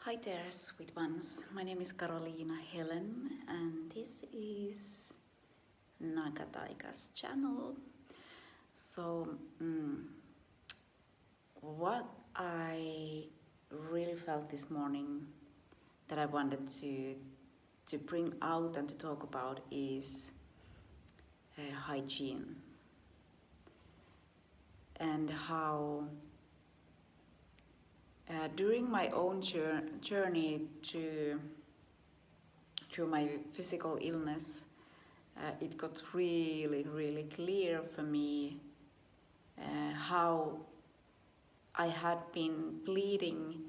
Hi there, sweet ones. My name is Carolina Helen, and this is Nakataika's channel. So, what I really felt this morning that I wanted to bring out and to talk about is hygiene, and how during my own journey through my physical illness, it got really clear for me how I had been bleeding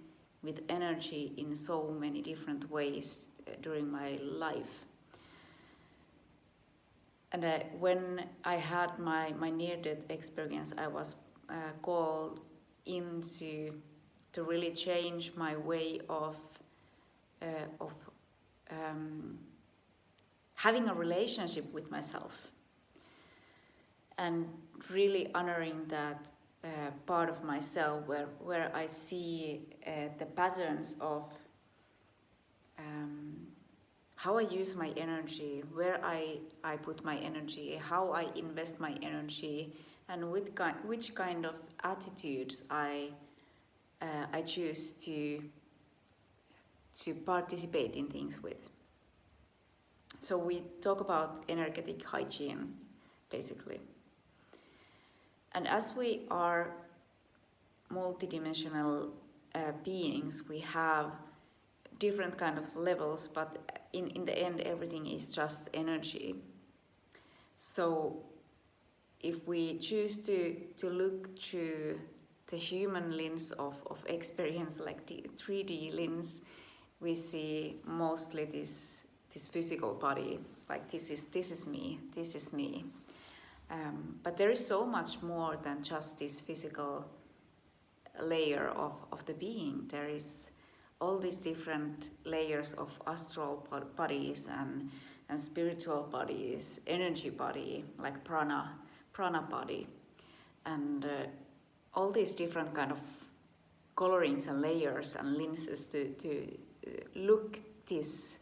with energy in so many different ways during my life. And when I had my near-death experience, I was called to really change my way of having a relationship with myself, and really honoring that part of myself where I see the patterns of how I use my energy, where I put my energy, how I invest my energy, and which kind of attitudes I choose to participate in things with. So we talk about energetic hygiene, basically. And as we are multidimensional beings, we have different kind of levels, but in the end, everything is just energy. So if we choose to look through the human lens of experience, like the 3D lens, we see mostly this physical body, like this is me. But there is so much more than just this physical layer of the being. There is all these different layers of astral bodies and spiritual bodies, energy body, like prana body, and all these different kind of colorings and layers and lenses to look this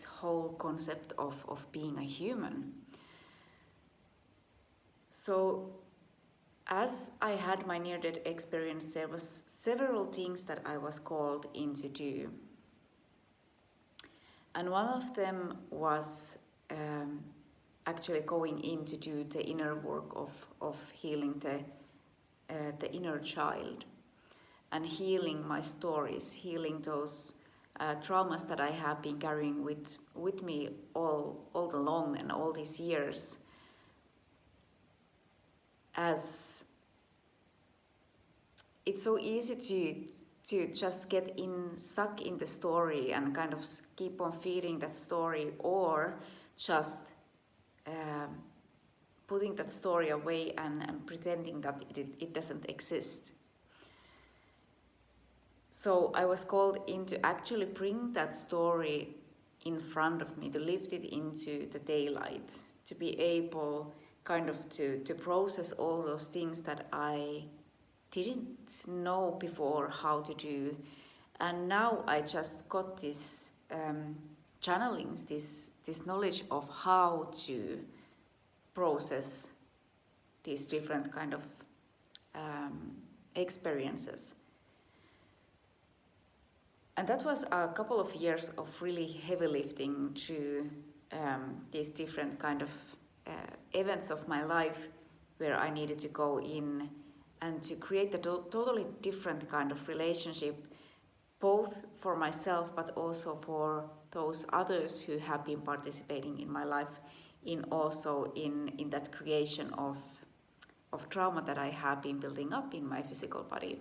whole concept of being a human. So as I had my near-death experience, there was several things that I was called in to do. And one of them was actually going in to do the inner work of healing the inner child, and healing my stories, healing those traumas that I have been carrying with me all along and all these years. As it's so easy to just get stuck in the story and kind of keep on feeding that story, or just putting that story away and pretending that it doesn't exist. So I was called in to actually bring that story in front of me, to lift it into the daylight, to be able kind of to process all those things that I didn't know before how to do. And now I just got this channelings, this knowledge of how to process these different kind of experiences. And that was a couple of years of really heavy lifting through these different kind of events of my life, where I needed to go in and to create a totally different kind of relationship, both for myself but also for those others who have been participating in my life, in that creation of trauma that I have been building up in my physical body,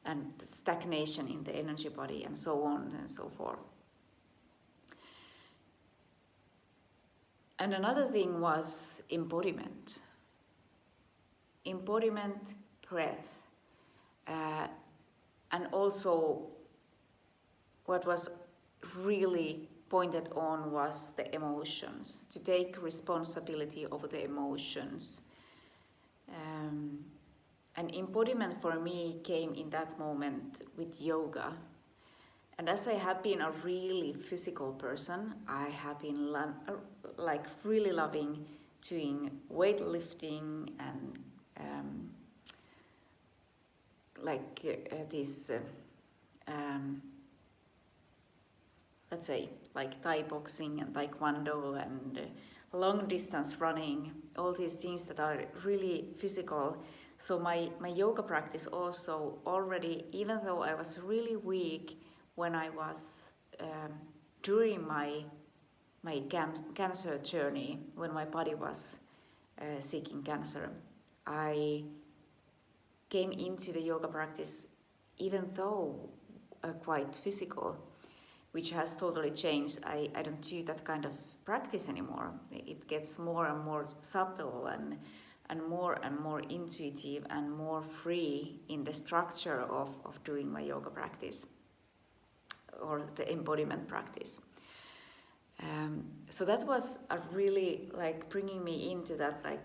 and stagnation in the energy body, and so on and so forth. And another thing was embodiment, breath, and also what was really pointed on was the emotions, to take responsibility over the emotions. And embodiment for me came in that moment with yoga. And as I have been a really physical person, I have been like really loving doing weightlifting and this, let's say, like Thai boxing and Taekwondo and long distance running, all these things that are really physical. So my yoga practice also already, even though I was really weak when I was during my cancer journey, when my body was seeking cancer, I came into the yoga practice even though quite physical, which has totally changed. I don't do that kind of practice anymore. It gets more and more subtle and more intuitive and more free in the structure of doing my yoga practice or the embodiment practice. So that was a really like bringing me into that, like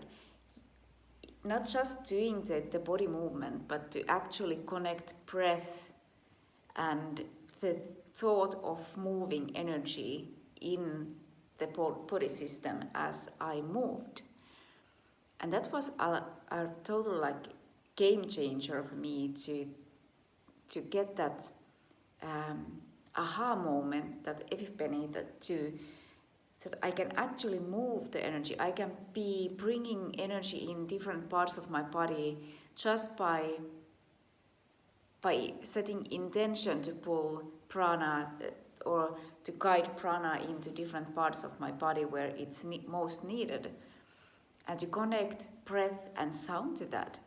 not just doing the body movement, but to actually connect breath and the thought of moving energy in the body system as I moved. And that was a total like game changer for me to get that aha moment, that epiphany, that I can actually move the energy. I can be bringing energy in different parts of my body just by setting intention to pull prana or to guide prana into different parts of my body where it's most needed. And to connect breath and sound to that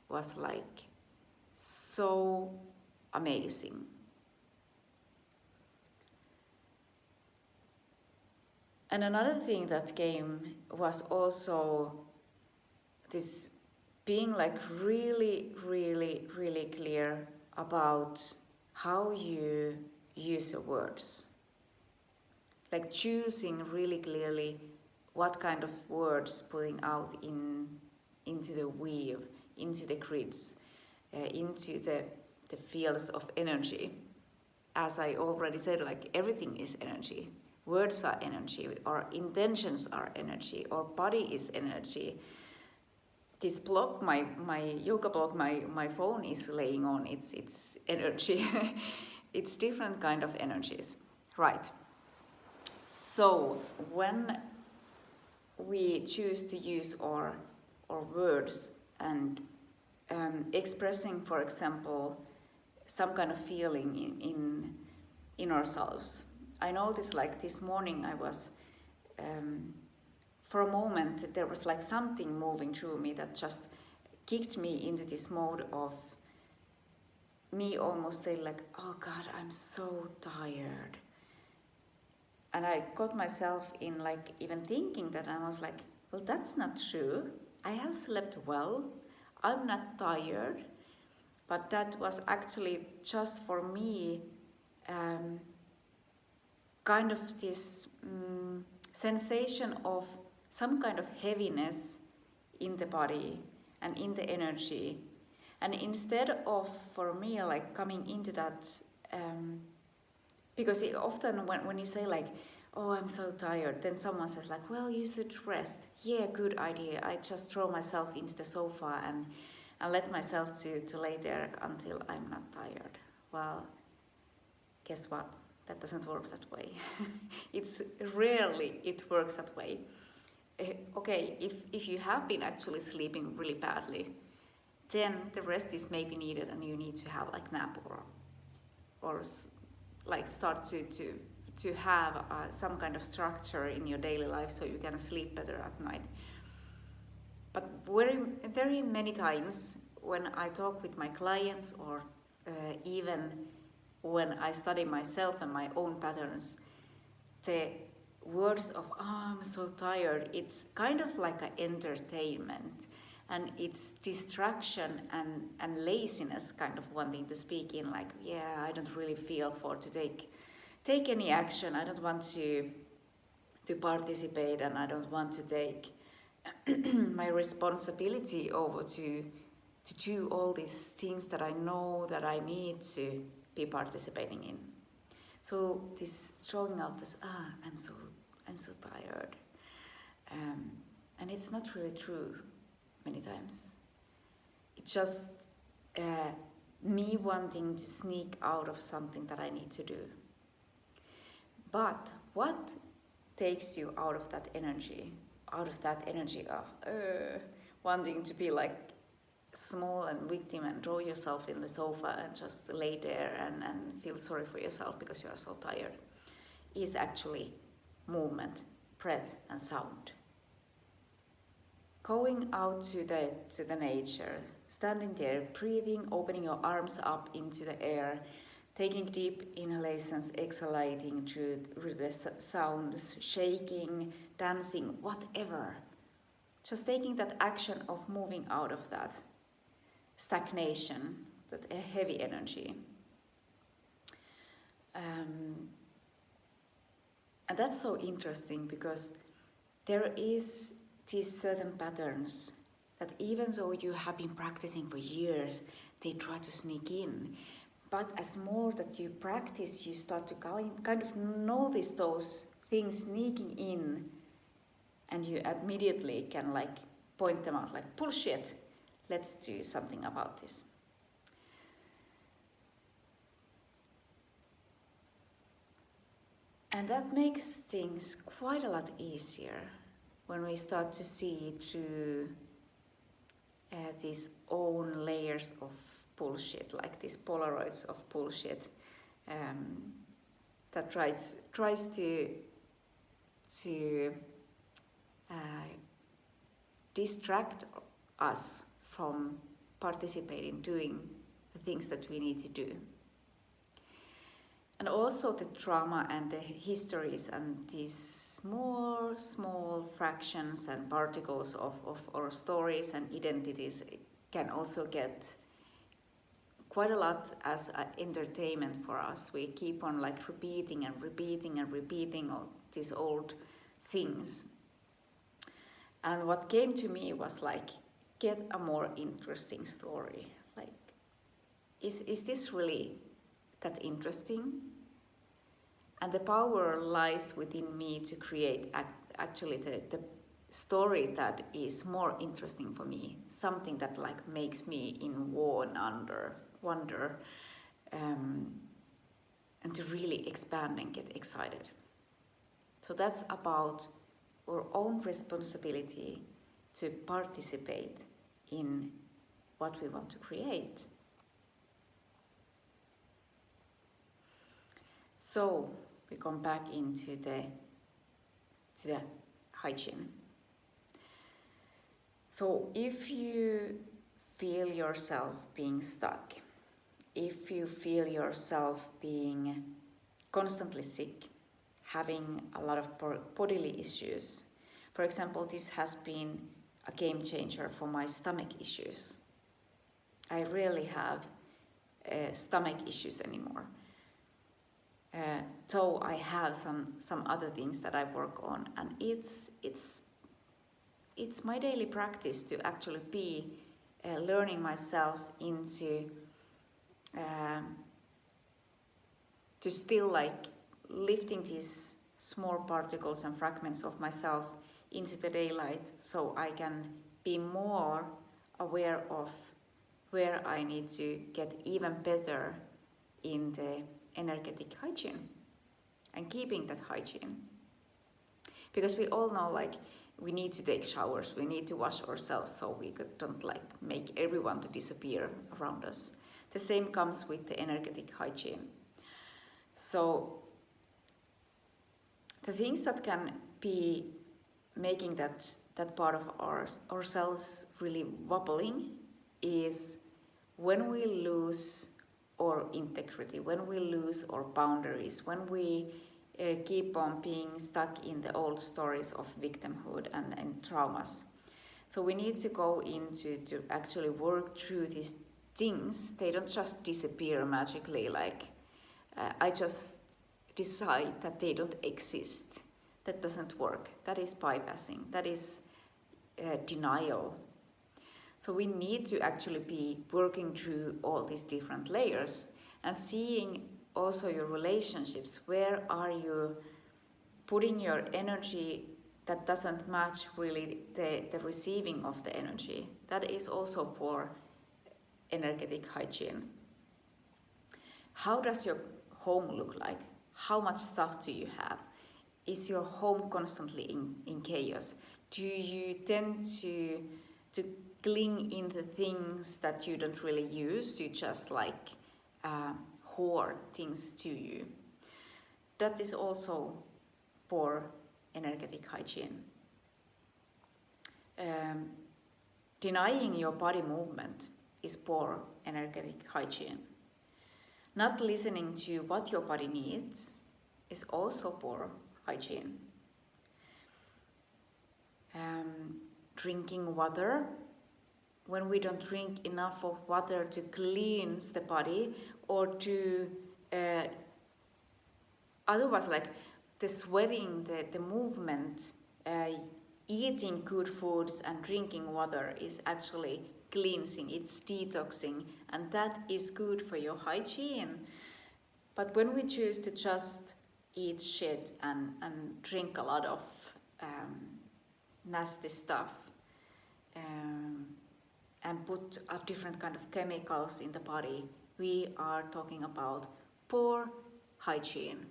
was like so amazing. And another thing that came was also this being like really, really, really clear about how you use your words. Like choosing really clearly what kind of words putting out into the weave, into the grids, into the fields of energy. As I already said, like everything is energy. Words are energy, our intentions are energy, our body is energy. This block, my yoga block, my phone is laying on, it's energy. It's different kind of energies, right? So when we choose to use our words and expressing, for example, some kind of feeling in ourselves. I noticed like this morning I was, for a moment, there was like something moving through me that just kicked me into this mode of me almost saying like, oh God, I'm so tired. And I got myself in like even thinking that, I was like, well, that's not true. I have slept well. I'm not tired. But that was actually just for me kind of this sensation of some kind of heaviness in the body and in the energy. And instead of, for me, like coming into that, because often when you say like, oh, I'm so tired, then someone says like, well, you should rest. Yeah, good idea. I just throw myself into the sofa and let myself to lay there until I'm not tired. Well, guess what? That doesn't work that way. It's rarely it works that way. Okay, if you have been actually sleeping really badly, then the rest is maybe needed and you need to have like nap or like start to have some kind of structure in your daily life so you can sleep better at night. But very many times when I talk with my clients or even when I study myself and my own patterns, the words of, oh, I'm so tired, it's kind of like an entertainment. And it's distraction and laziness kind of wanting to speak in like, yeah, I don't really feel to take any action. I don't want to participate and I don't want to take my responsibility over to do all these things that I know that I need to be participating in. So this showing out this, I'm so tired. And it's not really true many times. It's just me wanting to sneak out of something that I need to do. But what takes you out of that energy of wanting to be like small and victim and throw yourself in the sofa and just lay there and feel sorry for yourself because you are so tired, is actually movement, breath and sound. Going out to the nature, standing there, breathing, opening your arms up into the air, taking deep inhalations, exhalating through the sounds, shaking, dancing, whatever. Just taking that action of moving out of that stagnation, that heavy energy. And that's so interesting because there is these certain patterns that even though you have been practicing for years, they try to sneak in. But as more that you practice, you start to kind of notice those things sneaking in, and you immediately can like point them out, like bullshit, let's do something about this. And that makes things quite a lot easier when we start to see through these own layers of bullshit, like these Polaroids of bullshit that tries to distract us from participating, doing the things that we need to do. And also the trauma and the histories and these more small fractions and particles of our stories and identities can also get quite a lot as entertainment for us. We keep on like repeating all these old things. And what came to me was like, get a more interesting story. Like, is this really that interesting? And the power lies within me to create actually the story that is more interesting for me, something that like makes me in awe and wonder, and to really expand and get excited. So that's about our own responsibility to participate in what we want to create. So we come back into the hygiene. So if you feel yourself being stuck, if you feel yourself being constantly sick, having a lot of bodily issues, for example, this has been a game changer for my stomach issues. I rarely have stomach issues anymore. So I have some other things that I work on, and it's my daily practice to actually be learning myself into to still like lifting these small particles and fragments of myself into the daylight, so I can be more aware of where I need to get even better in the energetic hygiene and keeping that hygiene. Because we all know like we need to take showers, we need to wash ourselves so we don't like make everyone to disappear around us. The same comes with the energetic hygiene. So the things that can be making that part of ourselves really wobbling is when we lose our integrity, when we lose our boundaries, when we keep on being stuck in the old stories of victimhood and traumas. So we need to go into to actually work through these things. They don't just disappear magically, like I just decide that they don't exist. That doesn't work. That is bypassing. That is denial. So we need to actually be working through all these different layers and seeing also your relationships. Where are you putting your energy that doesn't match really the receiving of the energy? That is also poor energetic hygiene. How does your home look like? How much stuff do you have? Is your home constantly in chaos? Do you tend to cling into things that you don't really use? You just like hoard things to you. That is also poor energetic hygiene. Denying your body movement is poor energetic hygiene. Not listening to what your body needs is also poor hygiene. Drinking water, when we don't drink enough of water to cleanse the body or to otherwise, like the sweating, the movement, eating good foods and drinking water is actually cleansing, it's detoxing, and that is good for your hygiene. But when we choose to just eat shit and drink a lot of nasty stuff and put a different kind of chemicals in the body, we are talking about poor hygiene.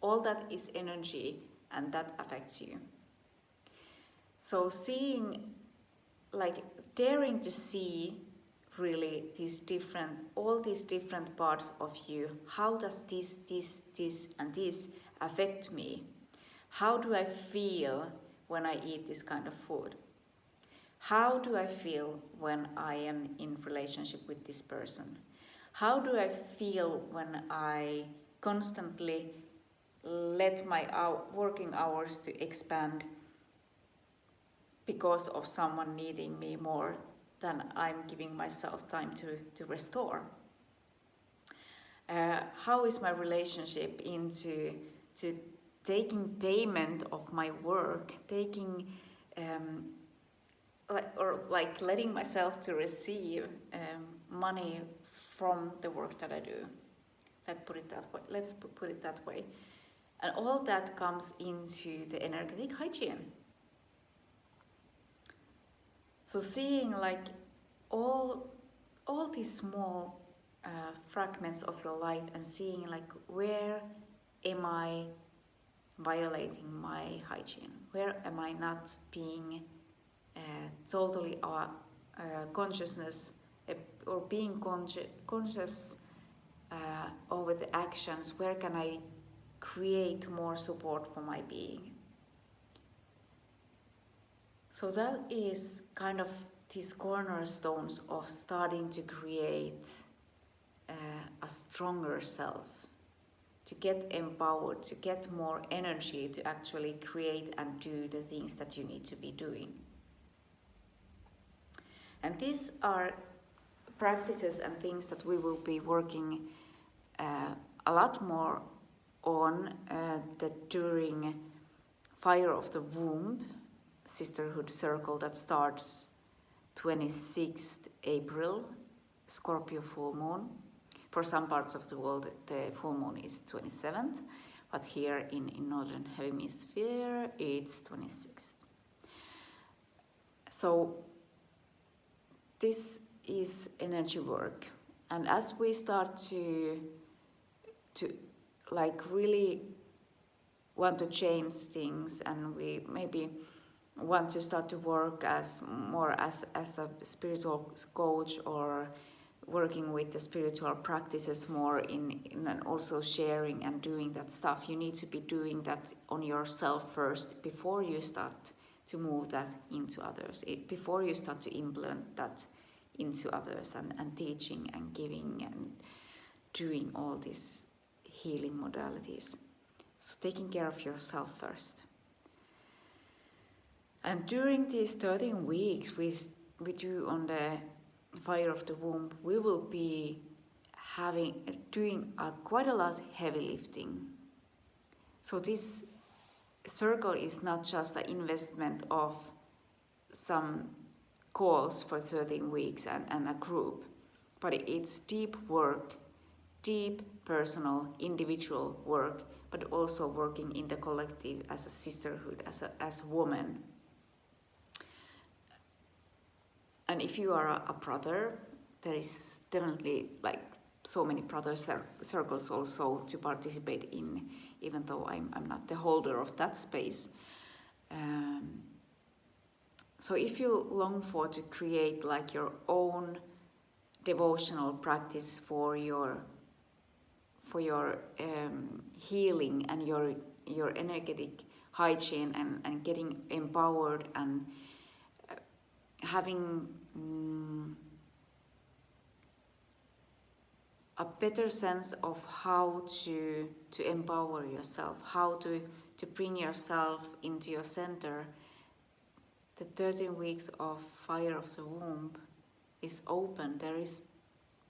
All that is energy and that affects you. So seeing, like daring to see really all these different parts of you. How does this and this affect me? How do I feel when I eat this kind of food? How do I feel when I am in relationship with this person? How do I feel when I constantly let my working hours to expand because of someone needing me more than I'm giving myself time to restore? How is my relationship into taking payment of my work, taking letting myself to receive money from the work that I do? Let's put it that way. And all that comes into the energetic hygiene. So seeing like all these small fragments of your life and seeing like, where am I violating my hygiene? Where am I not being totally consciousness or being conscious over the actions? Where can I create more support for my being? So that is kind of these cornerstones of starting to create a stronger self, to get empowered, to get more energy to actually create and do the things that you need to be doing. And these are practices and things that we will be working a lot more on during Fire of the Womb Sisterhood Circle that starts 26th April, Scorpio full moon. For some parts of the world, the full moon is 27th, but here in Northern Hemisphere, it's 26th. So this is energy work. And as we start to like really want to change things, and we maybe want to start to work as a spiritual coach, or working with the spiritual practices more in and also sharing and doing that stuff, you need to be doing that on yourself first before you start to move that into others, before you start to implement that into others and teaching and giving and doing all these healing modalities. So taking care of yourself first. And during these 13 weeks we do on the Fire of the Womb, we will be doing quite a lot heavy lifting. So this circle is not just an investment of some calls for 13 weeks and a group, but it's deep work, deep personal individual work, but also working in the collective as a sisterhood, as a woman. And if you are a brother, there is definitely like so many brother circles also to participate in, even though I'm not the holder of that space. So if you long for to create like your own devotional practice for your healing and your energetic hygiene and getting empowered and having a better sense of how to empower yourself, how to bring yourself into your center, the 13 weeks of Fire of the Womb is open. There is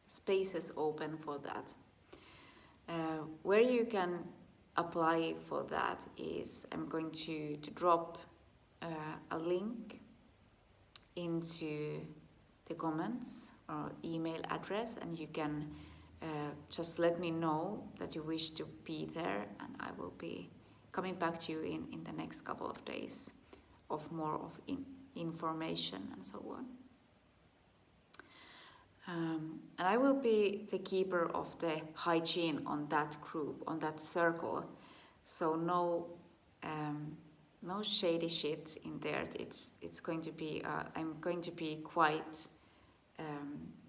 spaces open for that. Where you can apply for that is, I'm going to drop a link into the comments or email address, and you can just let me know that you wish to be there, and I will be coming back to you in the next couple of days of more of information and so on. And I will be the keeper of the hygiene on that group, on that circle. So no shady shit in there. It's going to be. I'm going to be quite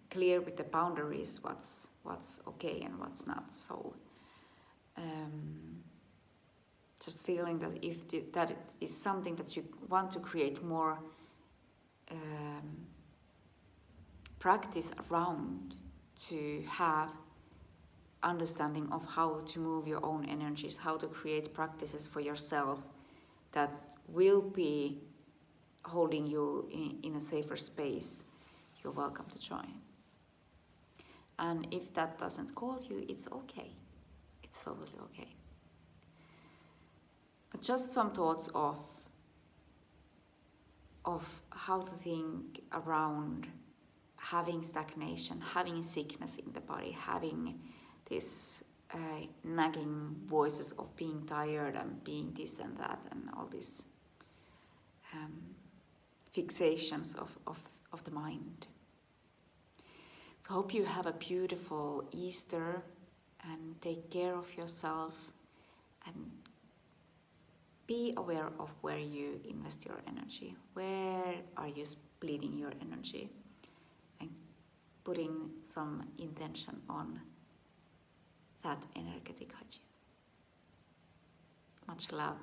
clear with the boundaries. What's okay and what's not. So just feeling that if that is something that you want to create more practice around, to have understanding of how to move your own energies, how to create practices for yourself that will be holding you in a safer space, you're welcome to join. And if that doesn't call you, it's okay. It's totally okay. But just some thoughts of how to think around having stagnation, having sickness in the body, having this nagging voices of being tired and being this and that, and all these fixations of the mind. So hope you have a beautiful Easter, and take care of yourself, and be aware of where you invest your energy. Where are you splitting your energy? And putting some intention on that energetic hygiene. Much love.